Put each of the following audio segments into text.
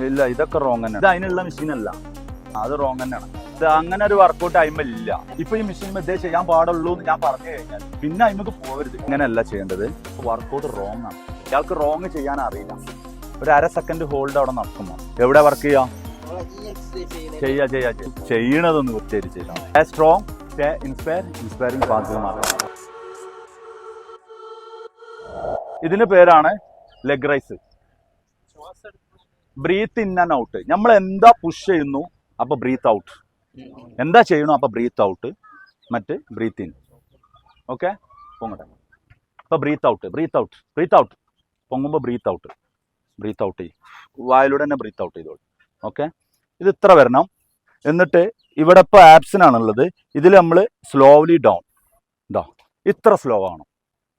ഇല്ല, ഇതൊക്കെ റോങ് തന്നെ. ഇത് അതിനുള്ള മെഷീൻ അല്ല, അത് റോങ് തന്നെയാണ്. ഇത് അങ്ങനെ ഒരു വർക്കൗട്ട് അയിമില്ല. ഇപ്പൊ ഈ മെഷീൻ ഇതേ ചെയ്യാൻ പാടുള്ളൂ എന്ന് ഞാൻ പറഞ്ഞു കഴിഞ്ഞാൽ പിന്നെ അയിമക്ക് പോകരുത്. ഇങ്ങനെയല്ല ചെയ്യേണ്ടത്. വർക്കൗട്ട് റോങ് ആണ്. ഇയാൾക്ക് റോങ് ചെയ്യാൻ അറിയില്ല. ഒരു 1/2 സെക്കൻഡ് ഹോൾഡ് അവിടെ നടക്കുമോ? എവിടെ വർക്ക് ചെയ്യാം? ചെയ്യണതൊന്ന് വൃത്തിയായിട്ട് ചെയ്യാം. Strong, inspiring passing. ഇതിന് പേരാണ് leg raise. Breathe in and out. നമ്മൾ എന്താ പുഷ് ചെയ്യുന്നു അപ്പൊ ബ്രീത്ത് ഔട്ട്, എന്താ ചെയ്യണു അപ്പൊ ബ്രീത്ത് ഔട്ട്, മറ്റ് ബ്രീത്ത് ഇൻ. ഓക്കെ, പൊങ്ങട്ടെ. ഇപ്പൊ breathe out, breathe out, breathe out. പൊങ്ങുമ്പോൾ ബ്രീത്ത് ഔട്ട്, ബ്രീത്ത് ഔട്ട് ചെയ്യും. വായിലൂടെ തന്നെ ബ്രീത്ത് ഔട്ട് ചെയ്തോളൂ. ഓക്കെ, ഇത് ഇത്ര വരണം. എന്നിട്ട് ഇവിടെ ഇപ്പോൾ ആപ്സിനാണുള്ളത്. ഇതിൽ നമ്മൾ സ്ലോലി ഡൗൺ, ഇതാ ഇത്ര സ്ലോ ആണ്.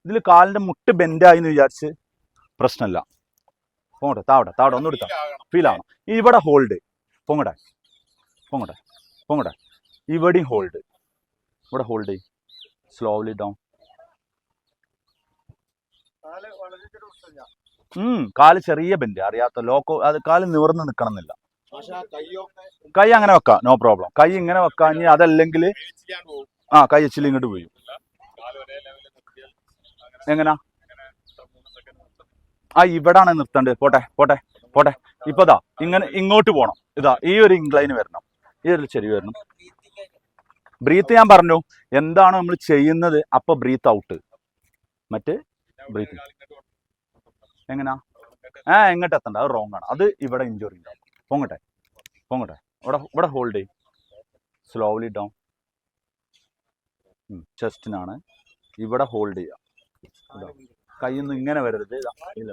ഇതിൽ കാലിൻ്റെ മുട്ട് ബെൻഡായി എന്ന് വിചാരിച്ച് പ്രശ്നമില്ല. പൊങ്ങട്ടെ, താവട്ടെ ഒന്നും എടുത്താൽ ഫീൽ ആണ്. ഇവിടെ ഹോൾഡ്, പൊങ്ങട്ടെ പൊങ്ങട്ടെ പൊങ്ങട്ടെ. ഇവിടെയും ഹോൾഡ്, ഇവിടെ ഹോൾഡ് ചെയ്യും. Slowly down. കാല് ചെറിയ ബെൻഡ്, അറിയാത്ത ലോക്കോ, അത് കാല് നിവർന്ന് നിൽക്കണം എന്നില്ല. കൈ അങ്ങനെ വെക്കാം, നോ പ്രോബ്ലം. കൈ ഇങ്ങനെ വെക്കാം. ഇനി അതല്ലെങ്കിൽ കൈ ഇച്ചിരി ഇങ്ങോട്ട് പോയി. എങ്ങനാ? ഇവിടാണ് നിർത്തേണ്ടത്. പോട്ടെ. ഇപ്പതാ ഇങ്ങനെ ഇങ്ങോട്ട് പോകണം. ഇതാ ഈ ഒരു ഇൻക്ലൈന് വരണം, ഈ ഒരു ചെരിവ് വരണം. ബ്രീത്ത് ഞാൻ പറഞ്ഞു എന്താണ് നമ്മൾ ചെയ്യുന്നത് അപ്പൊ ബ്രീത്ത് ഔട്ട്, മറ്റ് ബ്രീത്ത് എങ്ങനാ? എങ്ങോട്ട് എത്തണ്ട, അത് റോങ് ആണ്. അത് ഇവിടെ ഇഞ്ചുറി ഉണ്ടാവും. പൊങ്ങട്ടെ. ഇവിടെ ഹോൾഡ് ചെയ്യും. Slowly down. ചെസ്റ്റിനാണ് ഇവിടെ ഹോൾഡ് ചെയ്യുക. കൈയൊന്നും ഇങ്ങനെ വരരുത്. ഇല്ല,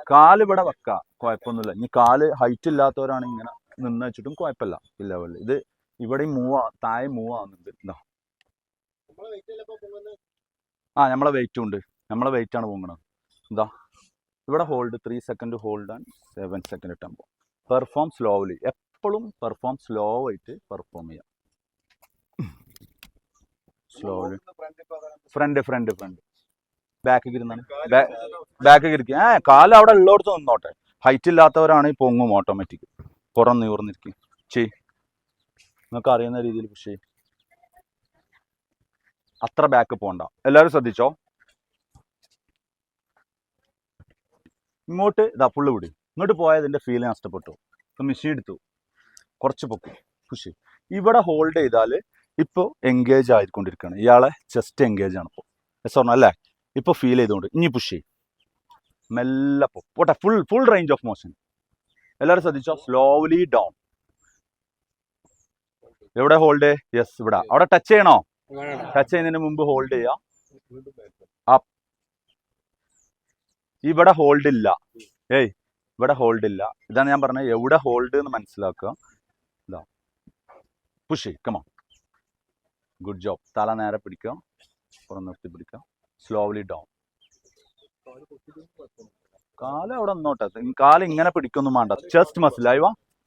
കാല് ഇവിടെ വെക്കാം, കുഴപ്പമൊന്നുമില്ല. ഇനി കാല് ഹൈറ്റ് ഇല്ലാത്തവരാണ് ഇങ്ങനെ നിന്ന് വെച്ചിട്ടും കുഴപ്പമില്ല. ഇല്ല, ഇത് ഇവിടെ താഴെ മൂവ് ആവുന്നുണ്ട്. ഇതാ നമ്മളെ വെയിറ്റും ഉണ്ട്. നമ്മളെ വെയിറ്റ് ആണ് പൊങ്ങണത്. എന്താ ഇവിടെ hold 3 second hold and 7 second tempo. Perform slowly. എപ്പോഴും പെർഫോം സ്ലോ ആയിട്ട് പെർഫോം ചെയ്യാം. സ്ലോലി. ഫ്രണ്ട് ബാക്ക് ഇരുന്നാണ്. ബാക്ക് ഇരിക്കുക. കാല് അവിടെ ഉള്ളടത്ത് നിന്നോട്ടെ. ഹൈറ്റ് ഇല്ലാത്തവരാണ് പൊങ്ങും ഓട്ടോമാറ്റിക്. പുറം നിവർന്നിരിക്കും. നിങ്ങൾക്ക് അറിയുന്ന രീതിയിൽ പുഷ് ചെയ്യും. അത്ര ബാക്ക് പോകണ്ട. എല്ലാവരും ശ്രദ്ധിച്ചോ. ഇങ്ങോട്ട് ഇതാ ഫുള്ള് വിടി. ഇങ്ങോട്ട് പോയതിൻ്റെ ഫീൽ നഷ്ടപ്പെട്ടു. ഇപ്പം മെഷീൻ എടുത്തു, കുറച്ച് പൊക്കി പുഷ്. ഇവിടെ ഹോൾഡ് ചെയ്താൽ ഇപ്പോൾ എൻഗേജ് ആയിക്കൊണ്ടിരിക്കുകയാണ്. ഇയാളെ ചെസ്റ്റ് എൻഗേജ് ആണ് ഇപ്പോൾ. പറഞ്ഞ അല്ലേ? ഇപ്പോൾ ഫീൽ ചെയ്തുകൊണ്ട് ഇനി പുഷ് ചെയ്യും. മെല്ലെ പോട്ടെ. Full range of motion. എല്ലാവരും ശ്രദ്ധിച്ചോ. Slowly down. എവിടെ ഹോൾഡ്? യെസ്, ഇവിടെ. അവിടെ ടച്ച് ചെയ്യണോ? ടച്ച് ചെയ്യുന്നതിന് മുമ്പ് ഹോൾഡ് ചെയ്യാം. അപ്പ്. ഇവിടെ ഹോൾഡ് ഇല്ല. ഇവിടെ ഹോൾഡ് ഇല്ല. ഇതാണ് ഞാൻ പറഞ്ഞത്. എവിടെ ഹോൾഡ് എന്ന് മനസ്സിലാക്കുക. ഇതാ പുഷ് ചെയ്യും. Come on, good job. തല നേരെ പിടിക്കുക, പുറം നിർത്തി പിടിക്കുക. Slowly down. കാല് അവിടെ നിന്നോട്ടെ. കാല് ഇങ്ങനെ പിടിക്കൊന്നും വേണ്ട. ചെസ്റ്റ് മസിലായി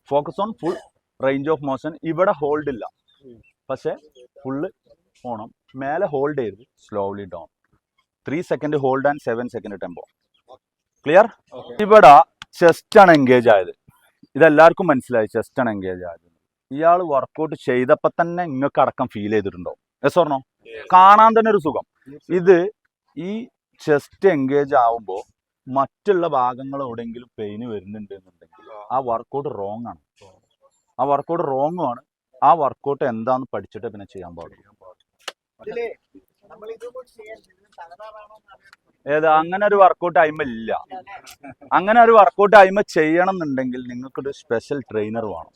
focus on full range of motion. ഇവിടെ ഹോൾഡ് ഇല്ല, പക്ഷെ ഫുള്ള് പോണം. മേലെ ഹോൾഡ് ചെയ്ത് slowly down. 3 second hold and 7 second tempo. Clear? ഇവിടെ ചെസ്റ്റ് ആണ് എൻഗേജ് ആയത്. ഇതെല്ലാവർക്കും മനസ്സിലായി, ചെസ്റ്റ് ആണ് എൻഗേജ് ആയത്. ഇയാൾ വർക്കൗട്ട് ചെയ്തപ്പോൾ തന്നെ നിങ്ങൾക്ക് അടക്കം ഫീൽ ചെയ്തിട്ടുണ്ടോ? Yes or no? കാണാൻ തന്നെ ഒരു സുഖം. ഇത് ഈ ചെസ്റ്റ് എൻഗേജ് ആവുമ്പോൾ മറ്റുള്ള ഭാഗങ്ങൾ എവിടെയെങ്കിലും പെയിന് വരുന്നുണ്ട് എന്നുണ്ടെങ്കിൽ ആ വർക്കൗട്ട് റോങ് ആണ്. ആ വർക്കൗട്ട് റോങ്ങും ആണ്. ആ വർക്കൗട്ട് എന്താന്ന് പഠിച്ചിട്ട് പിന്നെ ചെയ്യാൻ പാടുള്ളൂ. അങ്ങനെ ഒരു വർക്കൗട്ട് അയിമില്ല. അങ്ങനെ ഒരു വർക്കൗട്ട് അയിമ ചെയ്യണം എന്നുണ്ടെങ്കിൽ നിങ്ങൾക്കൊരു സ്പെഷ്യൽ ട്രെയിനർ വേണം.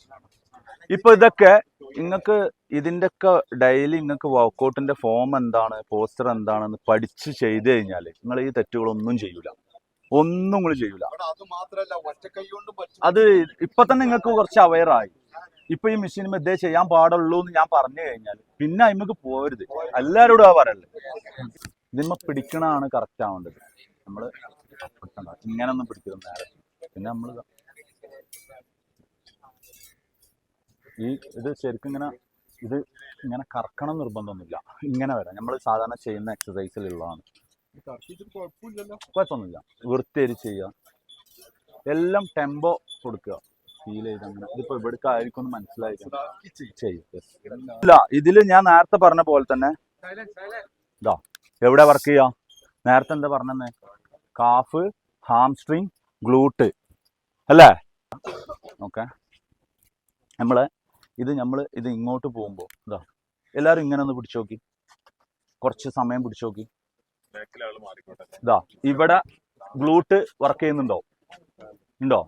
ഇപ്പൊ ഇതൊക്കെ നിങ്ങൾക്ക് ഇതിൻ്റെ ഒക്കെ ഡെയിലി നിങ്ങൾക്ക് വർക്കൗട്ടിന്റെ ഫോം എന്താണ്, പോസ്റ്റർ എന്താണെന്ന് പഠിച്ച് ചെയ്ത് കഴിഞ്ഞാൽ നിങ്ങൾ ഈ തെറ്റുകളൊന്നും ചെയ്യൂല. ഒന്നും കൂടി ചെയ്യൂല. അത് ഇപ്പൊ തന്നെ നിങ്ങൾക്ക് കുറച്ച് അവയറായി. ഇപ്പൊ ഈ മെഷീൻ ഇതേ ചെയ്യാൻ പാടുള്ളൂ എന്ന് ഞാൻ പറഞ്ഞു കഴിഞ്ഞാൽ പിന്നെ അതിമക്ക് പോകരുത്. എല്ലാവരോടും പറയല്ലേ. ഇതിന്മ പിടിക്കണതാണ് കറക്റ്റ് ആവേണ്ടത്. നമ്മള് ഇങ്ങനെ ഒന്നും പിടിക്കരുത് നേരെ. പിന്നെ നമ്മൾ ഇത് ശരിക്കും ഇങ്ങനെ കറക്കണം നിർബന്ധമൊന്നുമില്ല. ഇങ്ങനെ വരാം. നമ്മൾ സാധാരണ ചെയ്യുന്ന എക്സസൈസിലുള്ളതാണ്. കുഴപ്പമൊന്നുമില്ല. വൃത്തിയായി ചെയ്യുക. എല്ലാം ടെമ്പോ കൊടുക്കുക. ഫീൽ ചെയ്ത് അങ്ങനെ ഇതിപ്പോ ഇവിടേക്ക് ആയിരിക്കും മനസ്സിലായി ചെയ്യും. ഇല്ല ഇതില് ഞാൻ നേരത്തെ പറഞ്ഞ പോലെ തന്നെ ഇതാ എവിടെ വർക്ക് ചെയ്യാ, നേരത്തെ എന്താ പറഞ്ഞത്, കാഫ്, ഹാംസ്ട്രിങ്, ഗ്ലൂട്ട് അല്ലേ? ഓക്കെ, നമ്മള് ഇത് ഇങ്ങോട്ട് പോകുമ്പോ ഇതാ എല്ലാരും ഇങ്ങനെ ഒന്ന് പിടിച്ചു നോക്കി, കുറച്ച് സമയം പിടിച്ചു നോക്കി. ഇതാ ഇവിടെ ഗ്ലൂട്ട് വർക്ക് ചെയ്യുന്നുണ്ടോ? ഉണ്ടോ?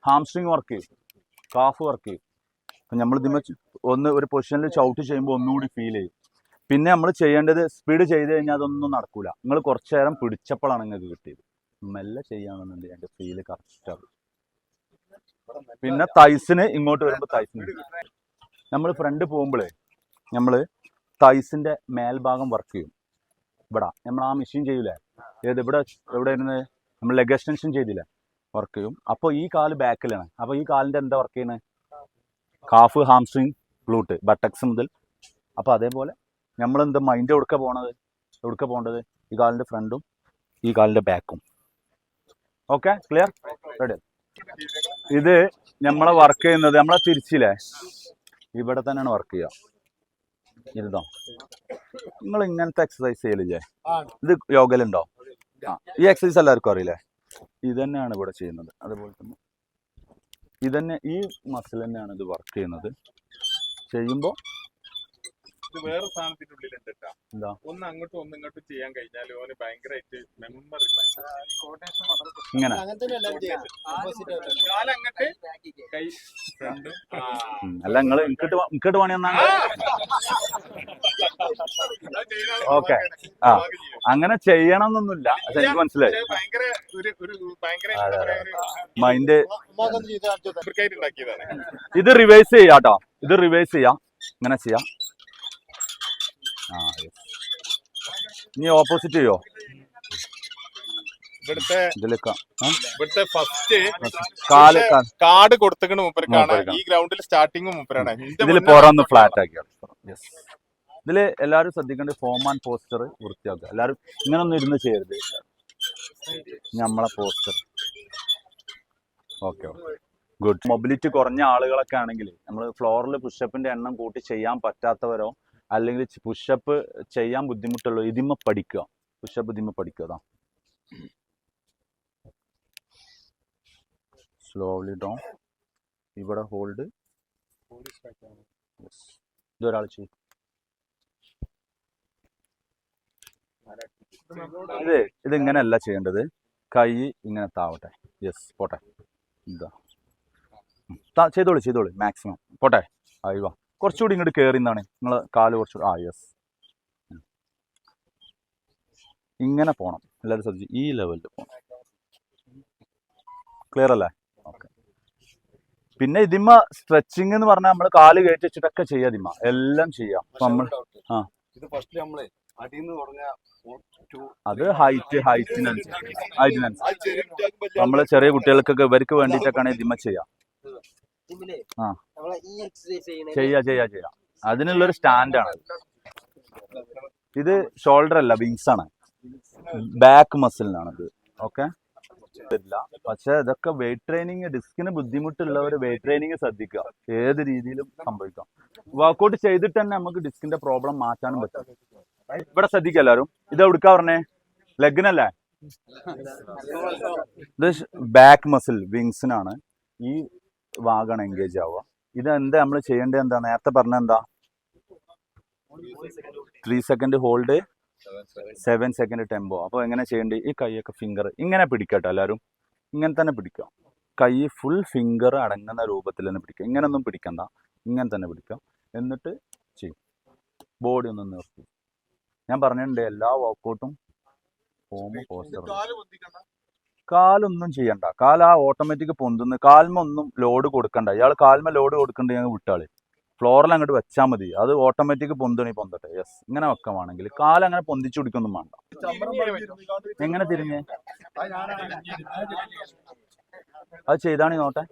ഹാംസ്ട്രിങ് വർക്ക് ചെയ്യും, കാഫ് വർക്ക് ചെയ്യും. അപ്പം നമ്മൾ ഇതിന്മേ ഒന്ന് ഒരു പൊസിഷനിൽ ചവിട്ട് ചെയ്യുമ്പോൾ ഒന്നുകൂടി ഫീൽ ചെയ്യും. പിന്നെ നമ്മൾ ചെയ്യേണ്ടത് സ്പീഡ് ചെയ്ത് കഴിഞ്ഞാൽ അതൊന്നും നടക്കൂല. നിങ്ങൾ കുറച്ചു നേരം പിടിച്ചപ്പോഴാണ് നിങ്ങൾക്ക് കിട്ടിയത്. മെല്ലെ ചെയ്യാണെന്നുണ്ടെങ്കിൽ അതിൻ്റെ ഫീല് കറക്റ്റാകും. പിന്നെ തൈസിന് ഇങ്ങോട്ട് വരുമ്പോൾ തൈസിന് നമ്മൾ ഫ്രണ്ട് പോകുമ്പോഴേ നമ്മൾ തൈസിൻ്റെ മേൽഭാഗം വർക്ക് ചെയ്യും. ഇവിടെ നമ്മൾ ആ മെഷീൻ ചെയ്യൂലേ, ഇവിടെ ഇരുന്ന് നമ്മൾ ലെഗ് എക്സ്റ്റൻഷൻ ചെയ്തില്ലേ, വർക്ക് ചെയ്യും. അപ്പോൾ ഈ കാല് ബാക്കിലാണ്. അപ്പോൾ ഈ കാലിൻ്റെ എന്താ വർക്ക് ചെയ്യുന്നത്? കാഫ്, ഹാംസ്ട്രിങ്, ഗ്ലൂട്ട്, ബട്ടക്സ് മുതൽ. അപ്പോൾ അതേപോലെ നമ്മളെന്താ മൈൻഡ് എവിടുക്ക പോകേണ്ടത്? ഈ കാലിൻ്റെ ഫ്രണ്ടും ഈ കാലിൻ്റെ ബാക്കും. Okay, clear? റെഡി? ഇത് നമ്മളെ വർക്ക് ചെയ്യുന്നത് നമ്മളെ തിരിച്ചില്ലേ, ഇവിടെ തന്നെയാണ് വർക്ക് ചെയ്യുക. ഇരുന്നോ, നിങ്ങൾ ഇങ്ങനത്തെ എക്സസൈസ് ചെയ്യലില്ലേ? ഇത് യോഗയിലുണ്ടോ? ഈ എക്സസൈസ് എല്ലാവർക്കും അറിയില്ലേ? ഇത് തന്നെയാണ് ഇവിടെ ചെയ്യുന്നത്. അതുപോലെ തന്നെ ഇതന്നെ ഈ മസിൽ തന്നെയാണ് ഇത് വർക്ക് ചെയ്യുന്നത്. ചെയ്യുമ്പോൾ വേറെ സാധനത്തിന്റെ ഉള്ളിൽ എന്താ ഒന്ന് അങ്ങോട്ടും ഒന്ന് ഇങ്ങോട്ടും ചെയ്യാൻ കഴിഞ്ഞാൽ ഓന് ഭയങ്കരമായിട്ട് മെമ്മറി ഇങ്ങനെ കാലങ്ങട്ട് കൈ ഫ്രണ്ടും. അല്ല നിങ്ങൾ ഇങ്ങോട്ട് പണി ഒന്നാണ്. ഓക്കെ, ആ അങ്ങനെ ചെയ്യണം എന്നൊന്നുമില്ല, എനിക്ക് മനസ്സിലായി. മൈൻഡ് ഇത് റിവൈസ് ചെയ്യാട്ടോ, ഇത് റിവൈസ് ചെയ്യാം, ഇങ്ങനെ ചെയ്യാം. ഇനി ഓപ്പോസിറ്റ് ചെയ്യോ? ഇവിടുത്തെ ഫസ്റ്റ് കാർഡ് കൊടുത്തേക്കണ മൂപ്പർക്കാണ്. ഈ ഗ്രൗണ്ടിൽ സ്റ്റാർട്ടിങ് മൂപ്പരാണ്. ഇതിൽ പുറന്ന് ഫ്ലാറ്റ് ആക്കിയാണ്. ഇതില് എല്ലാവരും ശ്രദ്ധിക്കേണ്ട ഫോം ആൻഡ് പോസ്റ്റർ വൃത്തിയാക്കുക. എല്ലാവരും ഇങ്ങനെ ഒന്നും ഇരുന്ന് ചെയ്യരുത്. നമ്മളെ പോസ്റ്റർ ഓക്കെ, ഗുഡ്. മൊബിലിറ്റി കുറഞ്ഞ ആളുകളൊക്കെ ആണെങ്കിൽ നമ്മൾ ഫ്ലോറിൽ പുഷപ്പിന്റെ എണ്ണം കൂട്ടി ചെയ്യാൻ പറ്റാത്തവരോ അല്ലെങ്കിൽ പുഷപ്പ് ചെയ്യാൻ ബുദ്ധിമുട്ടുള്ളൂ, ഇതിമ്മ പഠിക്കുക. പുഷപ്പ് ഇതിമ്മ പഠിക്കുക. അതാ സ്ലോലി ഡൗൺ, ഇവിടെ ഹോൾഡ്. ഇതൊരാൾ ചെയ്യും. ഇതിങ്ങനെയല്ല ചെയ്യേണ്ടത്. കൈ ഇങ്ങനെ താവട്ടെ. യെസ്, പോട്ടെ. ഇതാ ചെയ്തോളൂ മാക്സിമം. പോട്ടെ. അയ്യോ, കുറച്ചുകൂടി ഇങ്ങോട്ട് കയറി എന്നാണ് നിങ്ങൾ കാല് കുറച്ചുകൂടി. യെസ്, ഇങ്ങനെ പോകണം. എല്ലാവരും ശ്രദ്ധിച്ചു, ഈ ലെവലിൽ പോകണം. ക്ലിയർ അല്ലേ? ഓക്കെ. പിന്നെ ഇതിമ്മ സ്ട്രെച്ചിങ് എന്ന് പറഞ്ഞാൽ നമ്മൾ കാല് കയറ്റി വെച്ചിട്ടൊക്കെ ചെയ്യാം. ഇതിമ്മ എല്ലാം ചെയ്യാം. നമ്മൾ അത് ഹൈറ്റിനനുസരിച്ച് നമ്മള് ചെറിയ കുട്ടികൾക്കൊക്കെ ഇവർക്ക് വേണ്ടിയിട്ടൊക്കെയാണ് ഇതിമ്മ ചെയ്യാം. ചെയ്യാം. അതിനുള്ളൊരു സ്റ്റാൻഡാണ്. ഇത് ഷോൾഡർ അല്ല, വിങ്സ് ആണ്, ബാക്ക് മസിലിനാണ് ഇത്. ഓക്കെ, പക്ഷെ ഇതൊക്കെ വെയിറ്റ് ട്രെയിനിങ്, ഡിസ്കിന് ബുദ്ധിമുട്ടുള്ളവർ വെയിറ്റ് ട്രെയിനിങ് ശ്രദ്ധിക്കുക. ഏത് രീതിയിലും സംഭവിക്കാം. വർക്കൗട്ട് ചെയ്തിട്ട് തന്നെ നമുക്ക് ഡിസ്കിന്റെ പ്രോബ്ലം മാറ്റാനും പറ്റും. ഇവിടെ ശ്രദ്ധിക്കുക എല്ലാവരും. ഇത് എവിടുക്കാ പറഞ്ഞേ? ലെഗിനല്ലേ? ഇത് ബാക്ക് മസിൽ വിങ്സിനാണ്. ഈ ഭാഗമാണ് എൻഗേജ് ആവുക. ഇത് എന്താ നമ്മൾ ചെയ്യേണ്ടത്? എന്താ നേരത്തെ പറഞ്ഞ എന്താ? 3 സെക്കൻഡ് ഹോൾഡ്, 7 സെക്കൻഡ് ടെമ്പോ. അപ്പോൾ എങ്ങനെ ചെയ്യേണ്ടത്? ഈ കൈയൊക്കെ ഫിംഗർ ഇങ്ങനെ പിടിക്കട്ടോ. എല്ലാവരും ഇങ്ങനെ തന്നെ പിടിക്കുക. കൈ ഫുൾ ഫിംഗർ അടങ്ങുന്ന രൂപത്തിൽ തന്നെ പിടിക്കുക. ഇങ്ങനൊന്നും പിടിക്കണ്ട, ഇങ്ങനെ തന്നെ പിടിക്കുക. എന്നിട്ട് ചെയ്യും. ബോഡി ഒന്ന് നിർത്തി. ഞാൻ പറഞ്ഞിട്ടുണ്ട് എല്ലാ വർക്കൗട്ടും ഫോം പോസ്റ്റർ. കാലൊന്നും ചെയ്യണ്ട. കാല് ഓട്ടോമാറ്റിക് പൊന്തുന്നു. കാൽമ ഒന്നും ലോഡ് കൊടുക്കണ്ട. ഇയാൾ കാൽമ ലോഡ് കൊടുക്കണ്ടേ ഞങ്ങൾ വിട്ടാളി. ഫ്ലോറിൽ അങ്ങോട്ട് വെച്ചാൽ മതി. അത് ഓട്ടോമാറ്റിക് പൊന്തണി പൊന്തട്ടെ. യെസ്, ഇങ്ങനെ വെക്കമാണെങ്കിൽ കാലങ്ങനെ പൊന്തിച്ചു പിടിക്കൊന്നും വേണ്ട. എങ്ങനെ തിരിഞ്ഞേ? അത് ചെയ്താണ് നോട്ടെ.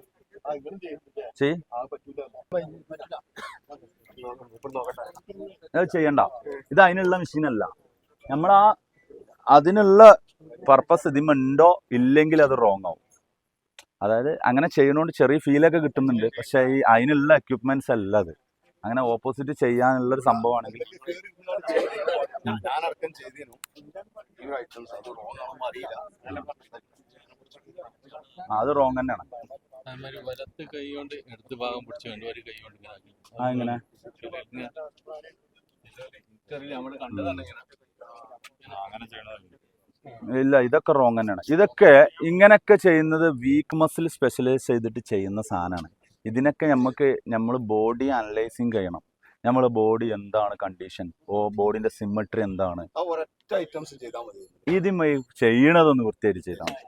അത് ചെയ്യണ്ട. ഇത് അതിനുള്ള മെഷീനല്ല. നമ്മളാ അതിനുള്ള പർപ്പസ് ഇതിമുണ്ടോ ഇല്ലെങ്കിൽ അത് റോങ് ആവും. അതായത് അങ്ങനെ ചെയ്യണോണ്ട് ചെറിയ ഫീലൊക്കെ കിട്ടുന്നുണ്ട്. പക്ഷെ ഈ അതിനുള്ള എക്യുപ്മെന്റ്സ് അല്ല അത്. അങ്ങനെ ഓപ്പോസിറ്റ് ചെയ്യാനുള്ള ഒരു സംഭവമാണെങ്കിൽ അത് റോങ് തന്നെയാണ്. വലത്ത് കൈ കൊണ്ട് ഇടത് ഭാഗം പിടിച്ചുകൊണ്ട് ഒരു കൈ കൊണ്ട് അങ്ങനെ നമ്മള് കണ്ടതാണ് ഇങ്ങനെ. അങ്ങനെ ചെയ്യണമല്ലോ. ഇല്ല, ഇതൊക്കെ റോങ് തന്നെയാണ്. ഇതൊക്കെ ഇങ്ങനെയൊക്കെ ചെയ്യുന്നത് വീക്ക് മസിൽ സ്പെഷ്യലൈസ് ചെയ്തിട്ട് ചെയ്യുന്ന സാധനമാണ്. ഇതിനൊക്കെ നമ്മൾ ബോഡി അനലൈസിങ് ചെയ്യണം. നമ്മളെ ബോഡി എന്താണ് കണ്ടീഷൻ, ബോഡിന്റെ സിമ്മട്രി എന്താണ്, ഇത് ചെയ്യണതൊന്ന് വൃത്തിയായിട്ട് ചെയ്താൽ മതി.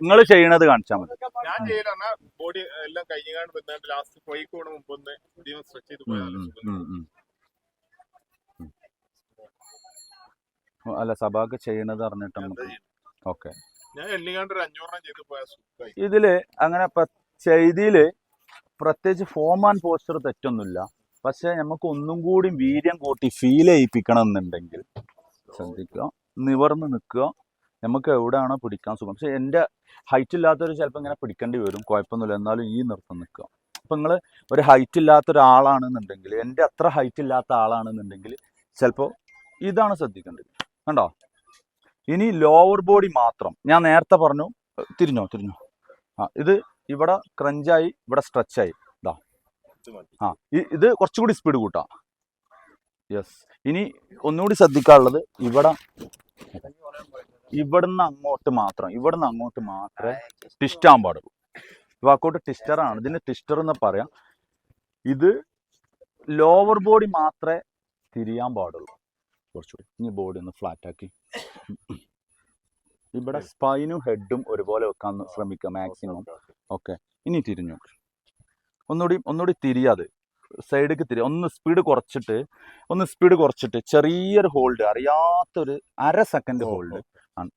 നിങ്ങൾ ചെയ്യണത് കാണിച്ചാൽ മതി. ഞാൻ ചെയ്യലാണ് ബോഡി എല്ലാം കഴിഞ്ഞാണ്ട് വന്നിട്ട് ലാസ്റ്റ് പോയിക്കോണ മുമ്പ് ഒന്ന് സ്ട്രെച്ച് ചെയ്ത് പോയാൽ. അല്ല, സഭാക്ക് ചെയ്യണത് അറിഞ്ഞിട്ട് നമുക്ക് ഓക്കെ. ഞാൻ എണ്ണിക്കാണ്ട് ഒരു 500 ചെയ്ത് പോയാൽ സുഖമായി. ഇതില് അങ്ങനെ ചെയ്തിയില് പ്രത്യേകിച്ച് ഫോം ആൻഡ് പോസ്റ്റർ തെറ്റൊന്നുമില്ല. പക്ഷെ നമുക്ക് ഒന്നും കൂടി വീര്യം കൂട്ടി ഫീൽ ചെയ്യിപ്പിക്കണം എന്നുണ്ടെങ്കിൽ ശ്രദ്ധിക്കുക, നിവർന്ന് നിൽക്കുക. നമുക്ക് എവിടെയാണോ പിടിക്കാൻ സുഖം. പക്ഷെ എൻ്റെ ഹൈറ്റ് ഇല്ലാത്തവർ ചിലപ്പോൾ ഇങ്ങനെ പിടിക്കേണ്ടി വരും, കുഴപ്പമൊന്നുമില്ല. എന്നാലും ഈ നിർത്തം നിൽക്കുക. അപ്പം നിങ്ങൾ ഒരു ഹൈറ്റ് ഇല്ലാത്ത ഒരാളാണെന്നുണ്ടെങ്കിൽ, എൻ്റെ അത്ര ഹൈറ്റ് ഇല്ലാത്ത ആളാണെന്നുണ്ടെങ്കിൽ ചിലപ്പോൾ ഇതാണ് ശ്രദ്ധിക്കേണ്ടത്. കണ്ടോ? ഇനി ലോവർ ബോഡി മാത്രം ഞാൻ നേരത്തെ പറഞ്ഞു. തിരിഞ്ഞോ. ഇത് ഇവിടെ ക്രഞ്ചായി, ഇവിടെ സ്ട്രെച്ചായി. ഇതാ ഇത് കുറച്ചുകൂടി സ്പീഡ് കൂട്ടാം. യെസ്. ഇനി ഒന്നുകൂടി ശ്രദ്ധിക്കാനുള്ളത് ഇവിടുന്ന് അങ്ങോട്ട് മാത്രമേ ട്വിസ്റ്റ് ആകാൻ പാടുള്ളൂ. വാക്കൗട്ട് ട്വിസ്റ്ററാണ്. ഇതിന് ട്വിസ്റ്റർ എന്ന് പറയാം. ഇത് ലോവർ ബോഡി മാത്രമേ തിരിയാൻ പാടുള്ളൂ. കുറച്ചുകൂടി ഇനി ബോഡി ഒന്ന് ഫ്ലാറ്റ് ആക്കി ഇവിടെ സ്പൈനും ഹെഡും ഒരുപോലെ വെക്കാൻ ശ്രമിക്കുക മാക്സിമം. ഓക്കെ. ഇനി തിരിഞ്ഞു. ഒന്നുകൂടി തിരിയാതെ സൈഡിലേക്ക് തിരിയാ. ഒന്ന് സ്പീഡ് കുറച്ചിട്ട് ചെറിയൊരു ഹോൾഡ്, അറിയാത്തൊരു 1/2 സെക്കൻഡ് ഹോൾഡ്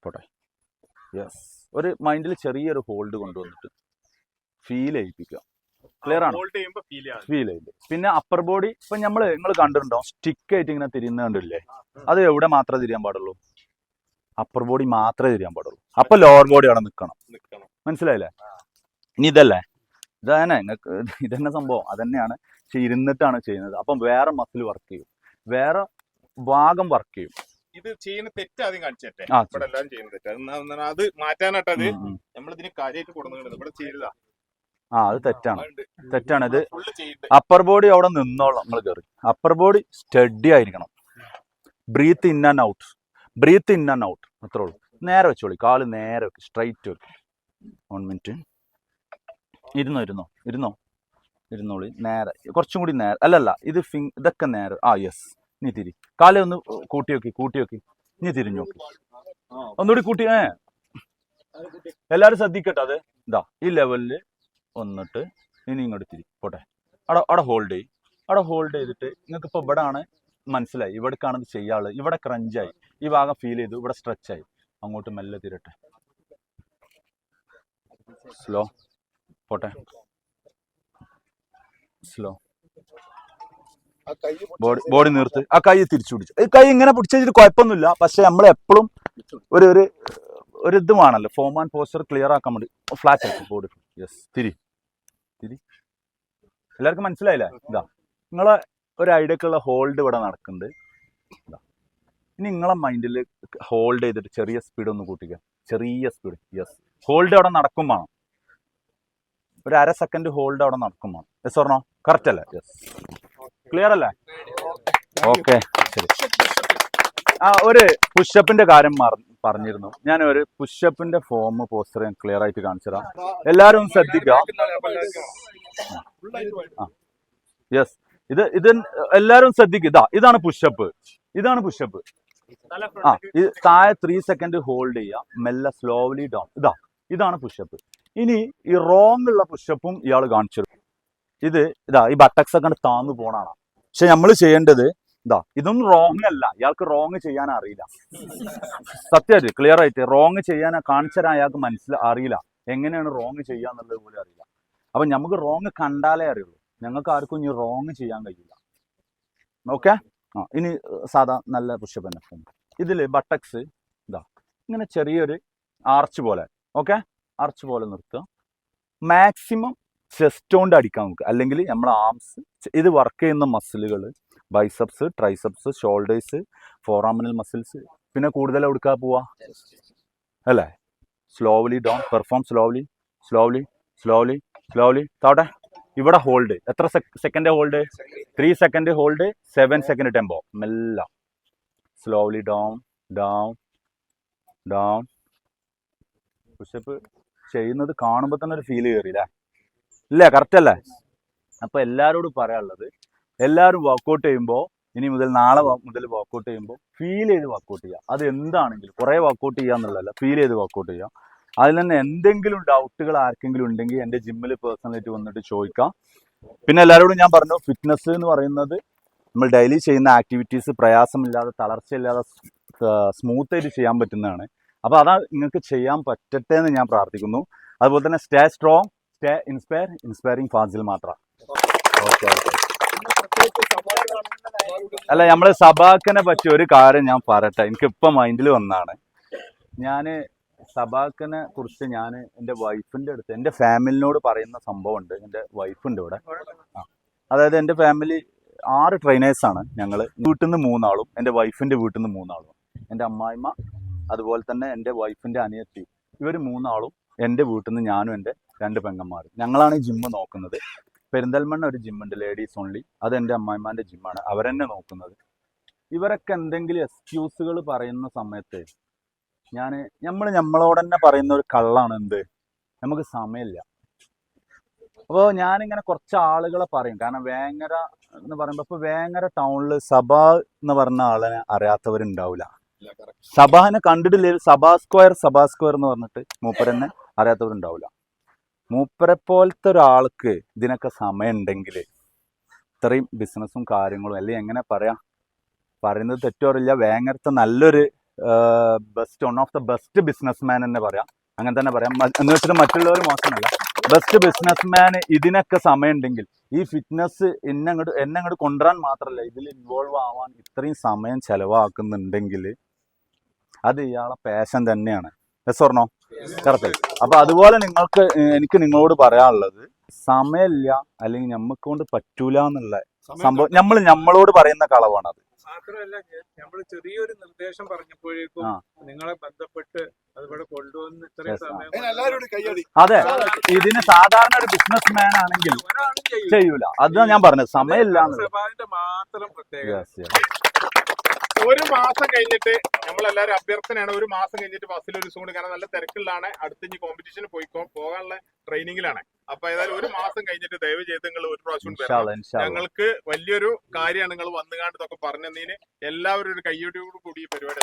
പോട്ടെ. യെസ്. ഒരു മൈൻഡിൽ ചെറിയൊരു ഹോൾഡ് കൊണ്ടുവന്നിട്ട് ഫീൽ ചെയ്യിപ്പിക്കുക. ക്ലിയർ ആണ്? ഫീൽ ചെയ്ത് പിന്നെ അപ്പർ ബോഡി ഇപ്പൊ നിങ്ങൾ കണ്ടിട്ടുണ്ടോ സ്റ്റിക്ക് ആയിട്ട് ഇങ്ങനെ തിരിയുന്ന കണ്ടില്ലേ? അത് എവിടെ മാത്രമേ തിരിയാൻ പാടുള്ളൂ? അപ്പർ ബോഡി മാത്രമേ തിരിയാൻ പാടുള്ളൂ. അപ്പൊ ലോവർ ബോഡി അവിടെ നിൽക്കണം. മനസ്സിലായില്ലേ? ഇനി ഇതാണ് നിങ്ങൾക്ക് ഇതന്നെ സംഭവം. അതന്നെയാണ്. പക്ഷെ ഇരുന്നിട്ടാണ് ചെയ്യുന്നത്. അപ്പം വേറെ മസിൽ വർക്ക് ചെയ്യും, വേറെ ഭാഗം വർക്ക് ചെയ്യും. ഇത് ചെയ്യുന്ന തെറ്റ് ആദ്യം കാണിച്ചേ. ഇവിടെ എല്ലാം ചെയ്യുന്ന തെറ്റ് അത് മാറ്റാനായിട്ടത് നമ്മളിതിന് കാര്യമായിട്ട് കൊടുക്കുന്നുണ്ട്. ഇവിടെ ചെയ്തതാ. അത് തെറ്റാണ്. ഇത് അപ്പർ ബോഡി അവിടെ നിന്നോളാം. നമ്മൾ കയറി അപ്പർ ബോഡി സ്റ്റഡി ആയിരിക്കണം. ബ്രീത്ത് ഇൻ ആൻഡ് ഔട്ട് അത്രേ ഉള്ളൂ. നേരെ വെച്ചോളി. കാല് നേരെ വെക്ക്, സ്ട്രൈറ്റ് വെക്ക്. 1 മിനിറ്റ്. ഇരുന്നോളി. നേരെ കുറച്ചും കൂടി നേരെ. അല്ലല്ല, ഇതൊക്കെ നേരെ. യെസ്. നീ തിരി. കാലെ ഒന്ന് കൂട്ടി വെക്കി. നീ തിരിഞ്ഞു നോക്കി. ഒന്നുകൂടി കൂട്ടി. എല്ലാരും ശ്രദ്ധിക്കട്ടെ. അത് ഈ ലെവലില് വന്നിട്ട് ഇനി ഇങ്ങോട്ട് തിരി. പോട്ടെ. അവിടെ ഹോൾഡ് ചെയ്തിട്ട് നിങ്ങൾക്ക് ഇപ്പൊ ഇവിടെ ആണ് മനസ്സിലായി. ഇവിടേക്കാണ് ഇത് ചെയ്യാനുള്ളത്. ഇവിടെ ക്രഞ്ചായി, ഈ ഭാഗം ഫീൽ ചെയ്തു, ഇവിടെ സ്ട്രെച്ചായി. അങ്ങോട്ട് മെല്ലെ തിരട്ടെ. സ്ലോ. പോട്ടെ. സ്ലോ. ബോഡി നിർത്ത്. ആ കൈ തിരിച്ചു പിടിച്ചു. ഈ കൈ ഇങ്ങനെ പിടിച്ചു വെച്ചിട്ട് കുഴപ്പമൊന്നുമില്ല. പക്ഷെ നമ്മൾ എപ്പോഴും ഒരു ഇത് വേണമല്ലോ, ഫോം ആൻഡ് പോസ്റ്റർ ക്ലിയർ ആക്കാൻ വേണ്ടി. ഫ്ലാറ്റ് ആക്കി ബോഡി. യെസ്. തിരി. എല്ലാവർക്കും മനസ്സിലായില്ലേ? നിങ്ങളെ ഒരു ഐഡിയക്കുള്ള ഹോൾഡ് ഇവിടെ നടക്കുന്നുണ്ട്. ഇനി നിങ്ങളെ മൈൻഡിൽ ഹോൾഡ് ചെയ്തിട്ട് ചെറിയ സ്പീഡ് ഒന്ന് കൂട്ടിക്കുക. ചെറിയ സ്പീഡ്. യെസ്. ഹോൾഡ് അവിടെ നടക്കും വേണം. ഒരു 1/2 സെക്കൻഡ് ഹോൾഡ് അവിടെ നടക്കും വേണം. Yes or no? കറക്റ്റ് അല്ലേ? യെസ്. ക്ലിയർ അല്ലേ? ഓക്കെ. ശരി. ഒരു പുഷപ്പിന്റെ കാര്യം പറഞ്ഞിരുന്നു. ഞാൻ ഒരു പുഷപ്പിന്റെ ഫോം പോസ്റ്റർ ഞാൻ ക്ലിയർ ആയിട്ട് കാണിച്ചുതരാം. എല്ലാവരും ശ്രദ്ധിക്കുക. യെസ്. ഇത് എല്ലാവരും ശ്രദ്ധിക്കുക. ഇതാണ് പുഷപ്പ്. ഇത് താഴെ 3 സെക്കൻഡ് ഹോൾഡ് ചെയ്യുക. മെല്ലെ സ്ലോലി ഡൗൺ. ഇതാണ് പുഷപ്പ്. ഇനി ഈ റോങ് ഉള്ള പുഷപ്പും ഇയാൾ കാണിച്ചു. ഈ ബട്ടക്സ് ഒക്കെ താന്നു പോണാണ്. പക്ഷെ നമ്മൾ ചെയ്യേണ്ടത് ഇതൊന്നും റോങ് അല്ല. ഇയാൾക്ക് റോങ് ചെയ്യാൻ അറിയില്ല. സത്യമായിട്ട് ക്ലിയർ ആയിട്ട് റോങ് ചെയ്യാൻ കാണിച്ചാൽ അയാൾക്ക് അറിയില്ല എങ്ങനെയാണ് റോങ് ചെയ്യാന്നുള്ളത് പോലും അറിയില്ല. അപ്പൊ നമുക്ക് റോങ് കണ്ടാലേ അറിയുള്ളൂ. ഞങ്ങൾക്ക് ആർക്കും ഇനി റോങ് ചെയ്യാൻ കഴിയില്ല. ഓക്കെ. ഇനി സാധാ നല്ല പുഷപ്പ് തന്നെ. ഇതില് ബട്ടക്സ് ഇങ്ങനെ ചെറിയൊരു ആർച്ച് പോലെ. ഓക്കെ. ആർച്ച് പോലെ നിർത്തുക. മാക്സിമം ചെസ്റ്റ് കൊണ്ട് അടിക്കാൻ നോക്കുക, അല്ലെങ്കിൽ നമ്മൾ ആംസ് ഇത് വർക്ക് ചെയ്യുന്ന മസിലുകൾ biceps, triceps, shoulders, foraminal muscles, പിന്നെ കൂടുതൽ എടുക്കാൻ പോവാ അല്ലേ. Slowly down, perform slowly slowly slowly slowly. താട്ടെ ഇവിടെ ഹോൾഡ് എത്ര second hold? 3 second hold, 7 second tempo. മെല്ലെ slowly down down down. Pushup ചെയ്യുന്നത് കാണുമ്പോൾ തന്നെ ഒരു ഫീൽ കയറിയില്ലേ? ഇല്ലേ? കറക്റ്റ് അല്ലേ? അപ്പൊ എല്ലാവരോടും പറയാനുള്ളത്, എല്ലാവരും വർക്കൗട്ട് ചെയ്യുമ്പോൾ ഇനി മുതൽ നാളെ മുതൽ വർക്കൗട്ട് ചെയ്യുമ്പോൾ ഫീൽ ചെയ്ത് വർക്കൗട്ട് ചെയ്യുക. അത് എന്താണെങ്കിലും കുറേ വർക്കൗട്ട് ചെയ്യുക എന്നുള്ളതല്ല, ഫീൽ ചെയ്ത് വർക്കൗട്ട് ചെയ്യുക. അതിൽ തന്നെ എന്തെങ്കിലും ഡൗട്ടുകൾ ആർക്കെങ്കിലും ഉണ്ടെങ്കിൽ എൻ്റെ ജിമ്മിൽ പേഴ്സണലായിട്ട് വന്നിട്ട് ചോദിക്കാം. പിന്നെ എല്ലാവരോടും ഞാൻ പറഞ്ഞു, ഫിറ്റ്നസ് എന്ന് പറയുന്നത് നമ്മൾ ഡെയിലി ചെയ്യുന്ന ആക്ടിവിറ്റീസ് പ്രയാസമില്ലാതെ തളർച്ചയില്ലാതെ സ്മൂത്ത് ആയിട്ട് ചെയ്യാൻ പറ്റുന്നതാണ്. അപ്പോൾ അതാ നിങ്ങൾക്ക് ചെയ്യാൻ പറ്റട്ടെ എന്ന് ഞാൻ പ്രാർത്ഥിക്കുന്നു. അതുപോലെ തന്നെ stay strong, stay inspiring Fazil മാത്രം. Okay okay. അല്ല, നമ്മൾ സബാക്കിനെ പറ്റിയ ഒരു കാര്യം ഞാൻ പറയട്ടെ, എനിക്ക് ഇപ്പം മൈൻഡിൽ വന്നതാണ്. ഞാൻ സബാക്കിനെ കുറിച്ച് ഞാൻ എൻ്റെ വൈഫിൻ്റെ അടുത്ത് എൻ്റെ ഫാമിലിനോട് പറയുന്ന സംഭവമുണ്ട്. എൻ്റെ വൈഫുണ്ട് ഇവിടെ. അതായത് എൻ്റെ ഫാമിലി 6 ട്രെയിനേഴ്സാണ് ഞങ്ങൾ. വീട്ടിൽ നിന്ന് 3 ആളും, എൻ്റെ വൈഫിൻ്റെ വീട്ടിൽ നിന്ന് 3 ആളും, എൻ്റെ അമ്മായിമ്മ, അതുപോലെ തന്നെ എൻ്റെ വൈഫിൻ്റെ അനിയത്തി, ഇവർ 3 ആളും എൻ്റെ വീട്ടിൽ നിന്ന് ഞാനും എൻ്റെ 2 പെങ്ങന്മാരും. ഞങ്ങളാണ് ഈ ജിമ്മ് നോക്കുന്നത്. പെരിന്തൽമണ്ണ ഒരു ജിമ്മുണ്ട്, ലേഡീസ് ഓൺലി. അത് എൻ്റെ അമ്മായിമാൻ്റെ ജിമ്മാണ്, അവരെന്നെ നോക്കുന്നത്. ഇവരൊക്കെ എന്തെങ്കിലും എക്സ്ക്യൂസുകൾ പറയുന്ന സമയത്ത് നമ്മളോട് തന്നെ പറയുന്ന ഒരു കള്ളാണ് എന്ത്, നമുക്ക് സമയമില്ല. അപ്പോൾ ഞാനിങ്ങനെ കുറച്ച് ആളുകളെ പറയും. കാരണം വേങ്ങര എന്ന് പറയുമ്പോൾ ഇപ്പോൾ വേങ്ങര ടൗണിൽ സബ എന്ന് പറഞ്ഞ ആളിനെ അറിയാത്തവരുണ്ടാവില്ല. സബാനെ കണ്ടിട്ടില്ല. സബാ സ്ക്വയർ എന്ന് പറഞ്ഞിട്ട് മൂപ്പരെന്നെ അറിയാത്തവരുണ്ടാവില്ല. മൂപ്പരെ പോലത്തെ ഒരാൾക്ക് ഇതിനൊക്കെ സമയം ഉണ്ടെങ്കിൽ ഇത്രയും ബിസിനസ്സും കാര്യങ്ങളും, അല്ലെങ്കിൽ എങ്ങനെ പറയാം, പറയുന്നത് തെറ്റോറില്ല, വേങ്ങരത്തെ നല്ലൊരു one of the best business man തന്നെ പറയാം. അങ്ങനെ തന്നെ പറയാം. എന്ന് വെച്ചിട്ട് മറ്റുള്ളവർ മോശമല്ല, ബെസ്റ്റ് ബിസിനസ് മാൻ ഇതിനൊക്കെ സമയം ഉണ്ടെങ്കിൽ ഈ ഫിറ്റ്നസ് എന്നെ അങ്ങോട്ട് കൊണ്ടുവരാൻ മാത്രമല്ല, ഇതിൽ ഇൻവോൾവ് ആവാൻ ഇത്രയും സമയം ചെലവാക്കുന്നുണ്ടെങ്കിൽ അത് ഇയാളെ പാഷൻ തന്നെയാണ്. Yes or no? കറക്റ്റ്. അപ്പൊ അതുപോലെ എനിക്ക് നിങ്ങളോട് പറയാനുള്ളത്, സമയമില്ല അല്ലെങ്കിൽ നമ്മക്ക് കൊണ്ട് പറ്റൂല എന്നുള്ള സംഭവം നമ്മളോട് പറയുന്ന കളവാണ് അത്. മാത്രമല്ല, നമ്മൾ ചെറിയൊരു നിർദ്ദേശം പറഞ്ഞപ്പോഴേക്കും നിങ്ങളെ ബന്ധപ്പെട്ട് അതിവിടെ കൊണ്ടുവന്ന് ഇത്രയും സമയം. അതെ, ഇതിന് സാധാരണ ഒരു ബിസിനസ് മാൻ ആണെങ്കിൽ ചെയ്യൂല. അതാണ് ഞാൻ പറഞ്ഞത്, സമയമില്ല. മാത്രം പ്രത്യേകത 1 മാസം കഴിഞ്ഞിട്ട് നമ്മളെല്ലാവരും അഭ്യർത്ഥനയാണ്, 1 മാസം കഴിഞ്ഞിട്ട് ബസ്സിൽ ഒരു സൂണ്, കാരണം നല്ല തിരക്കുള്ളതാണ്. അടുത്ത കോമ്പറ്റീഷന് പോകാനുള്ള ട്രെയിനിങ്ങിലാണ്. അപ്പൊ ഏതായാലും 1 മാസം കഴിഞ്ഞിട്ട് ദയവ് ചെയ്ത് നിങ്ങൾ ഒരു പ്രാവശ്യം ഞങ്ങൾക്ക് വലിയൊരു കാര്യമാണ് നിങ്ങൾ വന്നുകാണ്ട് ഇതൊക്കെ പറഞ്ഞതിന് എല്ലാവരും ഒരു കയ്യോടുകൂടി ഈ പരിപാടി.